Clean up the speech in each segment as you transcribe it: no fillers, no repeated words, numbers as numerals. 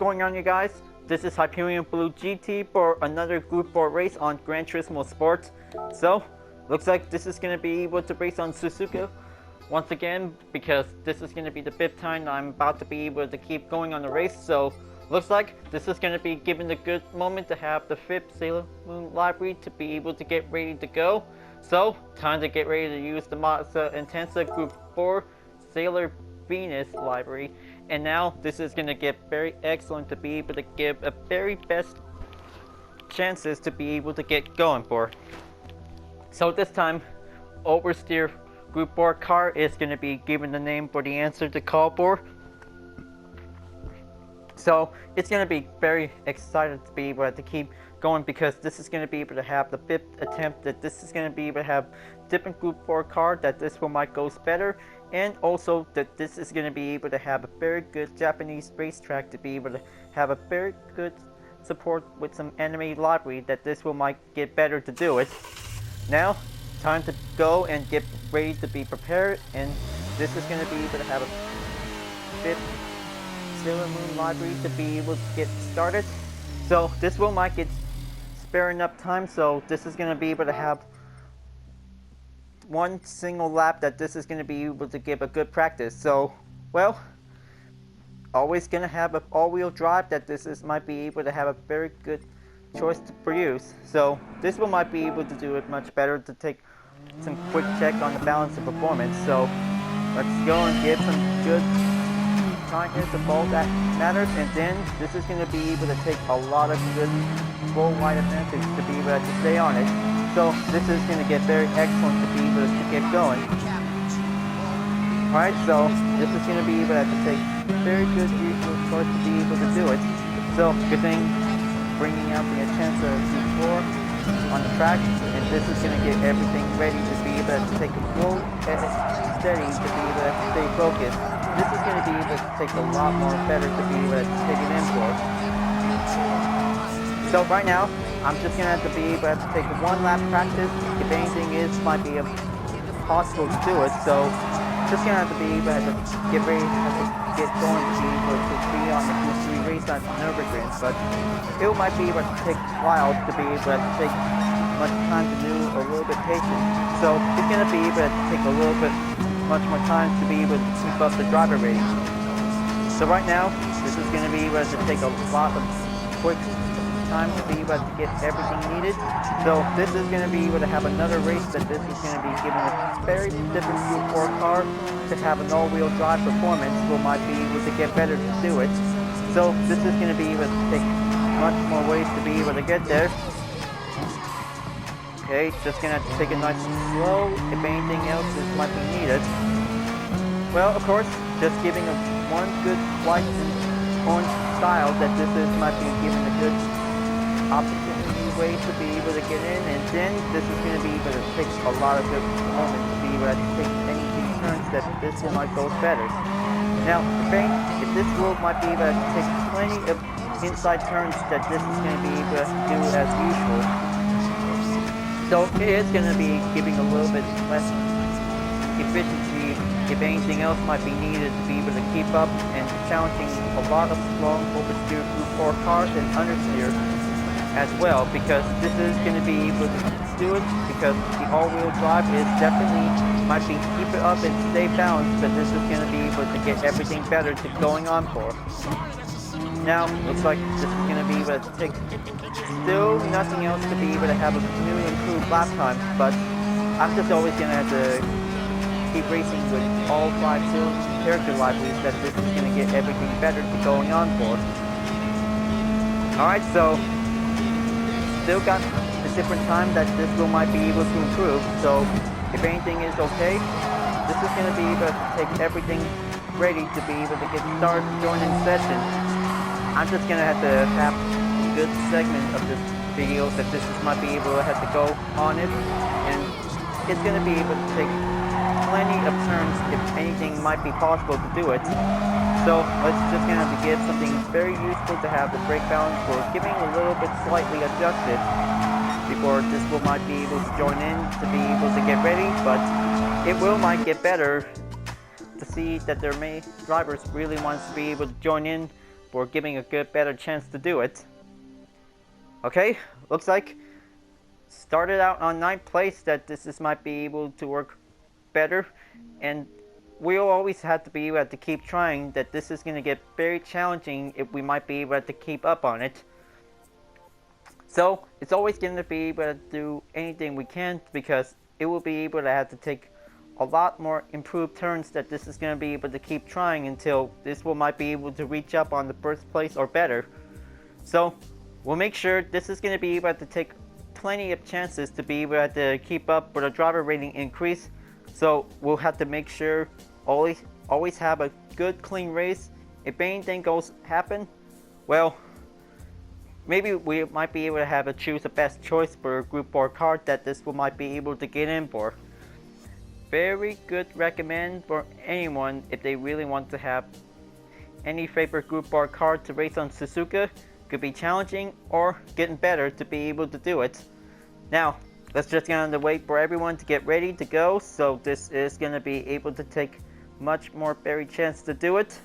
going on, you guys? This is Hyperion-Blue-GT for another Group 4 race on Gran Turismo Sports. So, looks like this is going to be able to race on Suzuka once again, because this is going to be the 5th time I'm about to be able to keep going on the race. So, looks like this is going to be given a good moment to have the 5th Sailor Moon library to be able to get ready to go. So, time to get ready to use the Atenza Gr.4 Sailor Venus library. And now this is going to get very excellent to be able to give a very best chances to be able to get going for. So this time, Oversteer Group 4 car is going to be given the name for the answer to call for. So it's going to be very excited to be able to keep going, because this is going to be able to have the 5th attempt that this is going to be able to have different Group 4 car, that this one might goes better, and also that this is going to be able to have a very good Japanese racetrack to be able to have a very good support with some enemy library, that this will might get better to do it. Now, time to go and get ready to be prepared, and this is going to be able to have a 5th Sailor Moon library to be able to get started. So this will might get spare enough time, so this is going to be able to have one single lap that this is going to be able to give a good practice. So, well, always going to have an all-wheel drive, that this is might be able to have a very good choice to produce. So this one might be able to do it much better, to take some quick check on the balance of performance. So let's go and get some good kindness of all that matters, and then this is going to be able to take a lot of good full wide advantage to be able to stay on it. So this is going to get very excellent to be able to get going. Alright, so this is going to be able to take very good vehicle choice to be able to do it. So good thing bringing out the Atenza Gr.4 on the track, and this is going to get everything ready to be able to take a slow and steady to be able to stay focused. This is going to be able to take a lot more better to be able to take it in for. So right now, I'm just going to have to be able to take a one lap practice. If anything is, might be possible to do it. So just going to have to be able to get ready, get going to be able to be on the Q3 race on Nürburgring. But it might be able to take a while to be able to take much time to do, a little bit patient. So it's going to be able to take a little bit much more time to be able to keep up the driver rating. So right now, this is going to be able to take a lot of quick time to be able to get everything needed. So this is going to be able to have another race that this is going to be giving a very different Group 4 car to have an all-wheel drive performance, will might be able to get better to do it. So this is going to be able to take much more ways to be able to get there. Okay, just gonna have to take it nice and slow. If anything else might be needed. Well, of course, just giving a one good white and orange style, that this is might be given a good opportunity way to be able to get in, and then this is going to be able to take a lot of good moments to be able to take any turns that this one might go better. Now, if this wheel might be able to take plenty of inside turns, that this is going to be able to do as usual. So it is going to be giving a little bit less efficiency, if anything else might be needed to be able to keep up, and challenging a lot of long oversteer Group 4 cars and understeer as well, because this is going to be able to do it, because the all-wheel drive is definitely might be keep it up and stay balanced, but this is going to be able to get everything better to going on for. Now, looks like this is going to be able to take still nothing else to be able to have a new improved lap time, but I'm just always going to have to keep racing with all 5 character libraries, that this is going to get everything better to going on for. Alright, so still got a different time that this will might be able to improve, so if anything is okay, this is going to be able to take everything ready to be able to get started joining session. I'm just going to have a good segment of this video that this is might be able to have to go on it, and it's going to be able to take plenty of turns if anything might be possible to do it. So let's just going to have to get something very useful to have the brake balance for giving a little bit slightly adjusted before this will might be able to join in to be able to get ready, but it will might get better to see that their drivers really wants to be able to join in or giving a better chance to do it. Okay, looks like started out on 9th place that this might be able to work better, and we'll always have to be able to keep trying. That this is going to get very challenging if we might be able to keep up on it. So it's always going to be able to do anything we can, because it will be able to have to take a lot more improved turns. That this is going to be able to keep trying until this will might be able to reach up on the first place or better. So we'll make sure this is going to be able to take plenty of chances to be able to keep up with a driver rating increase. So we'll have to make sure always have a good clean race. If anything goes happen, well, maybe we might be able to have to choose the best choice for a Group 4 car that this will might be able to get in for. Very good recommend for anyone if they really want to have any favorite Group 4 car to race on Suzuka. Could be challenging or getting better to be able to do it. Now, let's just get on the wait for everyone to get ready to go. So this is going to be able to take much more better chance to do it.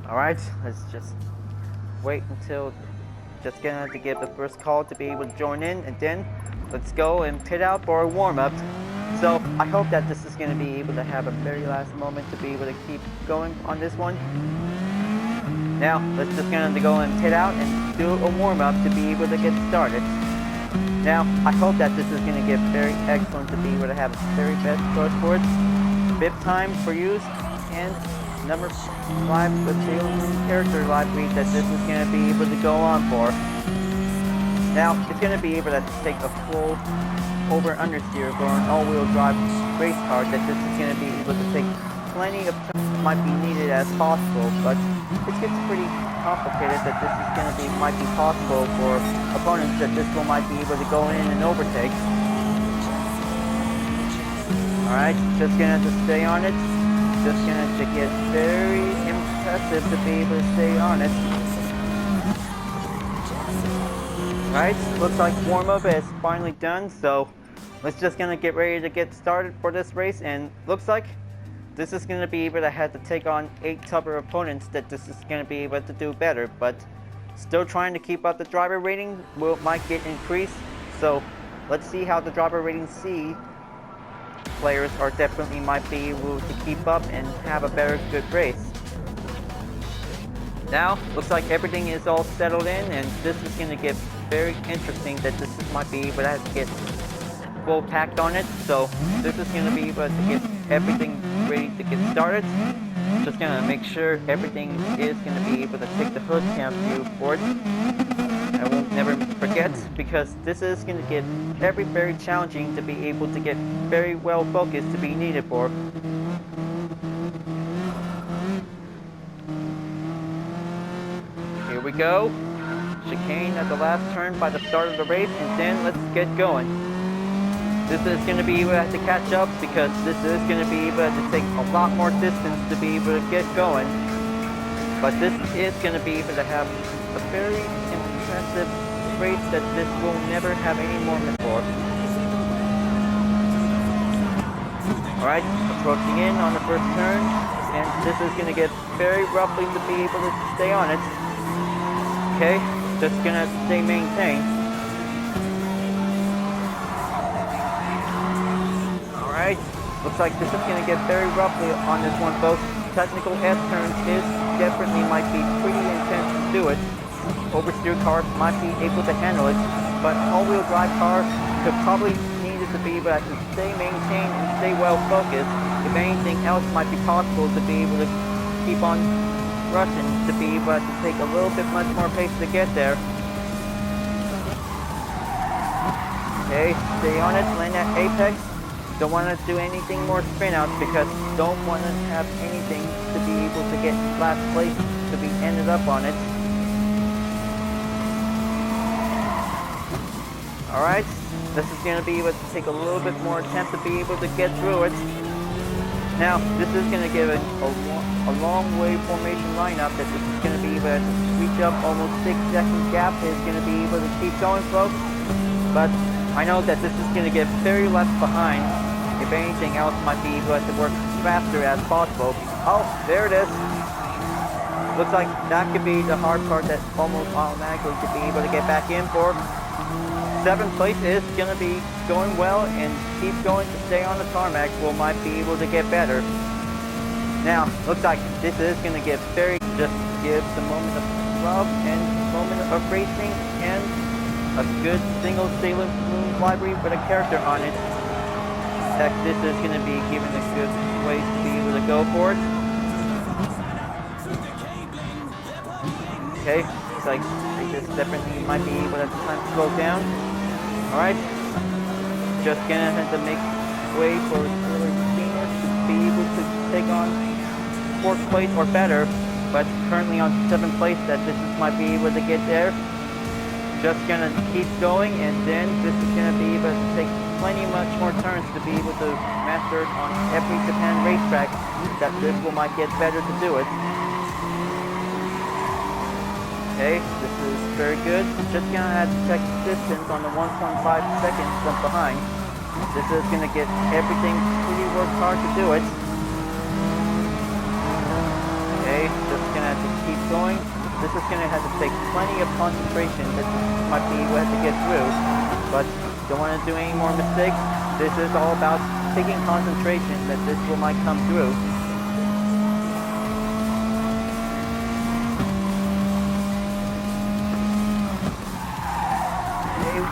Alright, let's just wait until just gonna to give the first call to be able to join in, and then let's go and pit out for a warm-up. So I hope that this is going to be able to have a very last moment to be able to keep going on this one. Now let's just going to go and pit out and do a warm-up to be able to get started. Now I hope that this is going to get very excellent to be able to have the very best choice for it. Bib time for use, and number 5 with the character library that this is going to be able to go on for. Now it's going to be able to take a full over understeer for an all-wheel drive race car. That this is going to be able to take plenty of time might be needed as possible, but it gets pretty complicated. That this is going to be might be possible for opponents that this will might be able to go in and overtake. Alright, just going to stay on it. Just going to get very impressive to be able to stay on it. Right, looks like warm-up is finally done, so let's just gonna get ready to get started for this race. And looks like this is gonna be able to have to take on 8 tougher opponents. That this is gonna be able to do better, but still trying to keep up the driver rating might get increased. So let's see how the driver rating C players are definitely might be able to keep up and have a better good race. Now looks like everything is all settled in, and this is gonna get very interesting. That this might be able to have to get full packed on it. So this is going to be able to get everything ready to get started. Just going to make sure everything is going to be able to take the hood cam view for it. I won't never forget, because this is going to get very challenging to be able to get very well focused to be needed for. Here we go. Chicane at the last turn by the start of the race, and then let's get going. This is going to be able to have to catch up, because this is going to be able to take a lot more distance to be able to get going. But this is going to be able to have a very impressive race that this will never have any more before. Alright, approaching in on the first turn, and this is going to get very roughly to be able to stay on it. Okay. Just gonna stay maintained. Alright, looks like this is gonna get very roughly on this one, folks. Technical S turns is definitely might be pretty intense to do it. Oversteer cars might be able to handle it, but all-wheel drive cars could probably need it to be able to stay maintained and stay well focused. If anything else might be possible to be able to keep on rushing, to be able to take a little bit much more pace to get there. Okay, stay on it, land that apex. Don't want to do anything more spin outs, because don't want to have anything to be able to get last place to be ended up on it. Alright, this is going to be able to take a little bit more attempt to be able to get through it. Now, this is going to give a long way formation lineup. That this is going to be able to reach up almost 6-second gap. Is going to be able to keep going, folks. But I know that this is going to get very left behind. If anything else might be able to work faster as possible. Oh, there it is. Looks like that could be the hard part that almost automatically could be able to get back in for. 7th place is going to be going well, and keep going to stay on the tarmac will might be able to get better. Now, looks like this is going to get very, just give the moment of love and moment of racing and a good single Sailor Moon library with a character on it. That this is going to be given a good way to be able to go for it. Okay, it's like this definitely might be able to time to slow down. Alright, just gonna have to make way for Sailor Genius to be able to take on 4th place or better, but currently on 7th place that this might be able to get there. Just gonna keep going, and then this is gonna be able to take plenty much more turns to be able to master it on every Japan racetrack that this will might get better to do it. Okay, this is very good. Just gonna have to check distance on the 1.5 seconds from behind. This is gonna get everything pretty worked hard to do it. Okay, just gonna have to keep going. This is gonna have to take plenty of concentration. This might be what I have to get through, but don't want to do any more mistakes. This is all about taking concentration that this will might come through.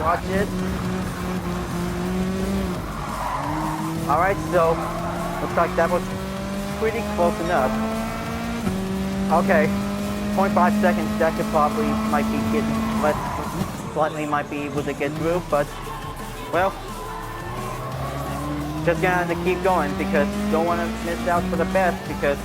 Watch it. Alright, so looks like that was pretty close enough. Okay, 0.5 seconds, that could probably might be getting less, slightly might be able to get through, but well, just gonna have to keep going because don't want to miss out for the best, because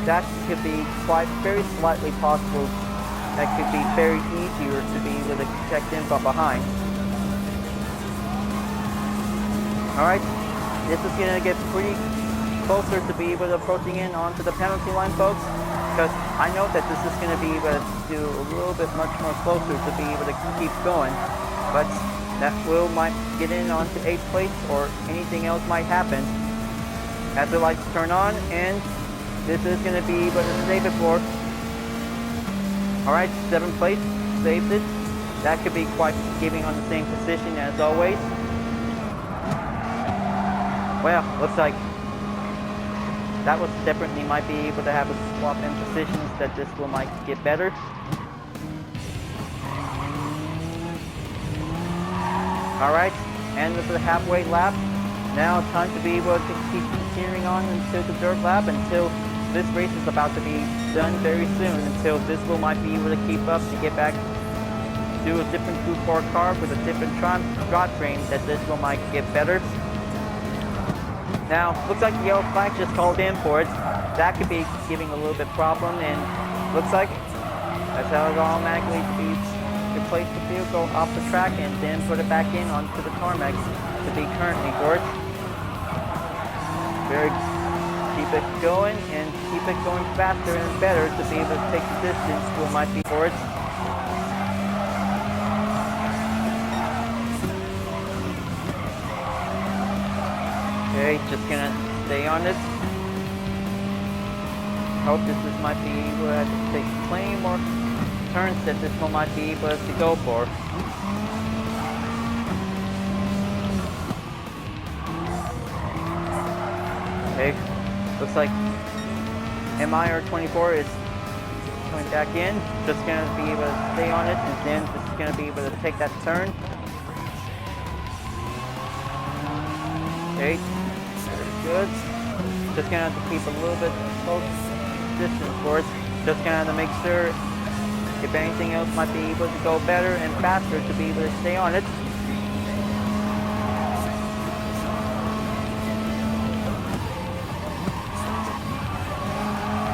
that could be quite very slightly possible. That could be very easier to be able to check in from behind. Alright, this is going to get pretty closer to be able to approaching in onto the penalty line, folks, because I know that this is going to be able to do a little bit much more closer to be able to keep going, but that will might get in onto 8th place or anything else might happen. As the lights turn on, and this is going to be able to save it for. Alright, 7th place, saved it. That could be quite keeping on the same position as always. Well, looks like that was definitely might be able to have a swap in positions that this will might get better. Alright, end of the halfway lap. Now it's time to be able to keep continuing on until the 3rd lap, until this race is about to be done very soon, until this will might be able to keep up to get back to a different Group 4 car with a different drivetrain that this will might get better. Now, looks like the yellow flag just called in for it. That could be giving a little bit problem, and looks like that's how it automatically be replace the vehicle off the track and then put it back in onto the tarmac to be currently for it. Very keep it going and keep it going faster and better to be able to take the distance to what might be for it. Okay, just gonna stay on it. Hope this might be able to take plenty more turns that this one might be able to go for. Okay, looks like MIR24 is coming back in. Just gonna be able to stay on it, and then just gonna be able to take that turn. Okay. Good. Just gonna have to keep a little bit close distance for it. Just gonna have to make sure if anything else might be able to go better and faster to be able to stay on it.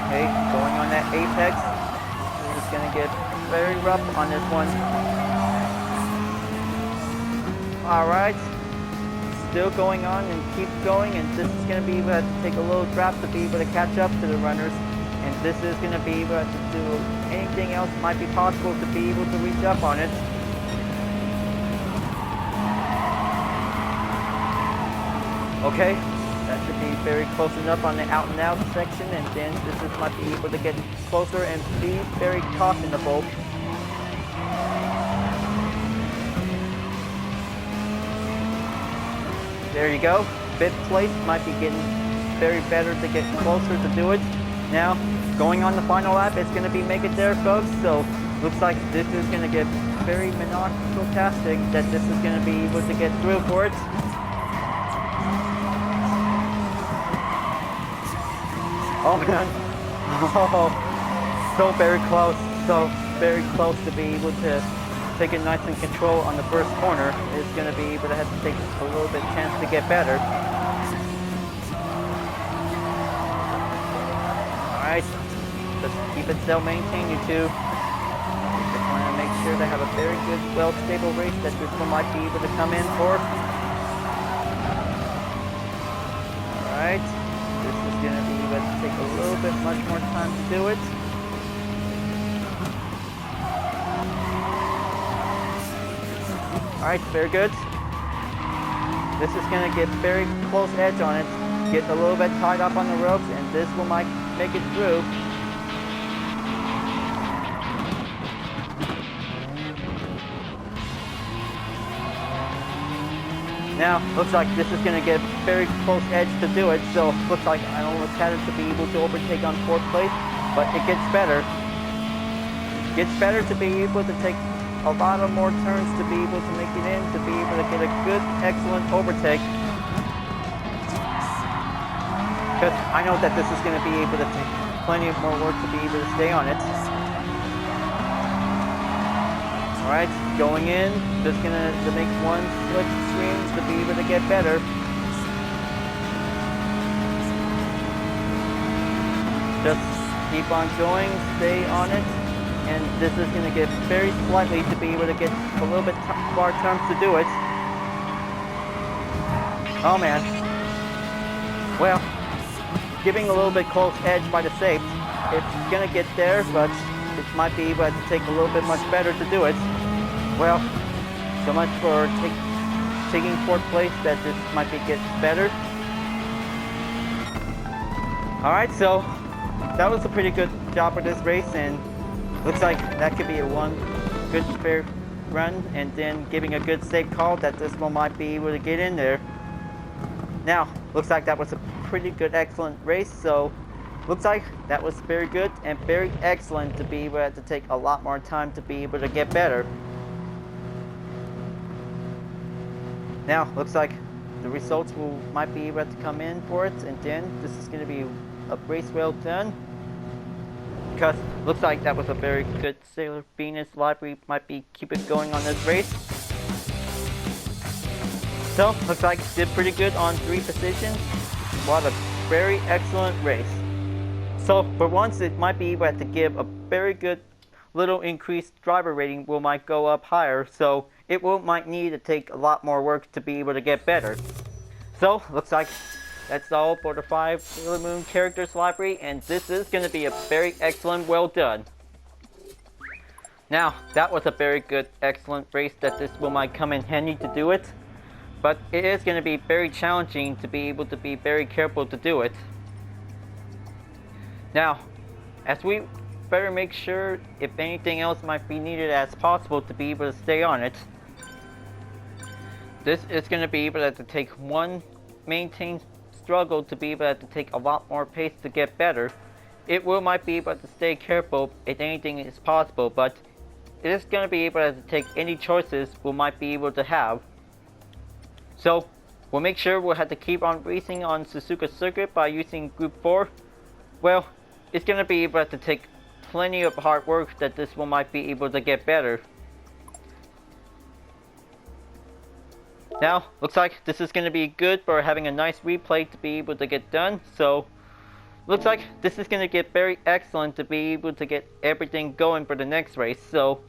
Okay, going on that apex. This is gonna get very rough on this one. Alright. Still going on and keep going, and this is going to be able to take a little drop to be able to catch up to the runners, and this is going to be able to do anything else might be possible to be able to reach up on it. Okay, that should be very close enough on the out and out section, and then this is might be able to get closer and be very cautionable. There you go. Fifth place might be getting very better to get closer to do it. Now, going on the final lap, it's going to be make it there, folks. So, looks like this is going to get very monotonistic that this is going to be able to get through for it. Oh man, oh, so very close to be able to take it nice and control on the first corner. It's going to be able to have to take a little bit chance to get better. Alright, let's keep it still, maintain you two. Just want to make sure they have a very good, well-stable race that this one might be able to come in for. Alright, this is going to be able to take a little bit much more time to do it. Alright, very good. This is going to get very close edge on it. Get a little bit tied up on the ropes, and this will might make it through. Now, looks like this is going to get very close edge to do it, so looks like I almost had it to be able to overtake on fourth place, but it gets better. Gets better to be able to take a lot of more turns to be able to make it in, to be able to get a good, excellent overtake. Because I know that this is going to be able to take plenty of more work to be able to stay on it. Alright, going in, just going to make one slick swing to be able to get better. Just keep on going, stay on it. And this is going to get very slightly to be able to get a little bit far turns to do it. Oh man. Well, giving a little bit close edge by the safety. It's going to get there, but it might be able to take a little bit much better to do it. Well, so much for taking fourth place that this might be get better. Alright, so that was a pretty good job for this race, and looks like that could be a one good fair run, and then giving a good safe call that this one might be able to get in there. Now, looks like that was a pretty good, excellent race, so looks like that was very good and very excellent to be able to take a lot more time to be able to get better. Now, looks like the results might be able to come in for it, and then this is going to be a race well done. Because looks like that was a very good Sailor Venus library, might be keep it going on this race. So, looks like it did pretty good on 3 positions. What a very excellent race. So, for once it might be able to give a very good little increased driver rating will might go up higher, so it might need to take a lot more work to be able to get better. So, looks like that's all for the 5 Sailor Moon characters library, and this is going to be a very excellent, well done. Now, that was a very good, excellent race that this will might come in handy to do it, but it is going to be very challenging to be able to be very careful to do it. Now, as we better make sure if anything else might be needed as possible to be able to stay on it, this is going to be able to take one maintained struggle to be able to take a lot more pace to get better. It will might be able to stay careful if anything is possible, but it is going to be able to take any choices we might be able to have. So we'll make sure we'll have to keep on racing on Suzuka circuit by using Group 4. Well, it's going to be able to take plenty of hard work that this one might be able to get better. Now, looks like this is going to be good for having a nice replay to be able to get done. So, looks like this is going to get very excellent to be able to get everything going for the next race. So,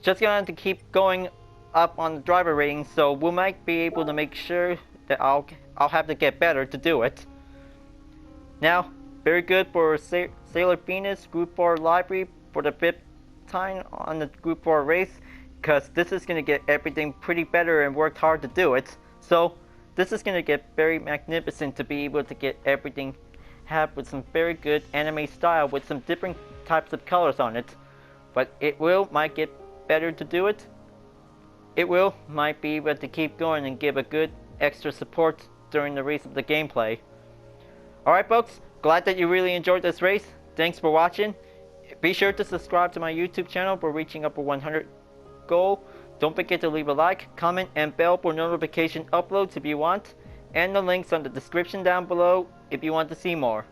just going to keep going up on the driver rating. So, we might be able to make sure that I'll have to get better to do it. Now, very good for Sailor Venus Group 4 library for the 5th time on the Group 4 race, because this is going to get everything pretty better and worked hard to do it. So, this is going to get very magnificent to be able to get everything have with some very good anime style with some different types of colors on it. But it might get better to do it. It might be able to keep going and give a good extra support during the race of the gameplay. Alright folks, glad that you really enjoyed this race. Thanks for watching. Be sure to subscribe to my YouTube channel for reaching up a 100 goal. Don't forget to leave a like, comment, and bell for notification uploads if you want. And the links on the description down below if you want to see more.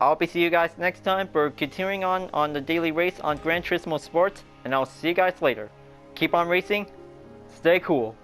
I'll be seeing you guys next time for continuing on the daily race on Gran Turismo Sport. And I'll see you guys later. Keep on racing. Stay cool.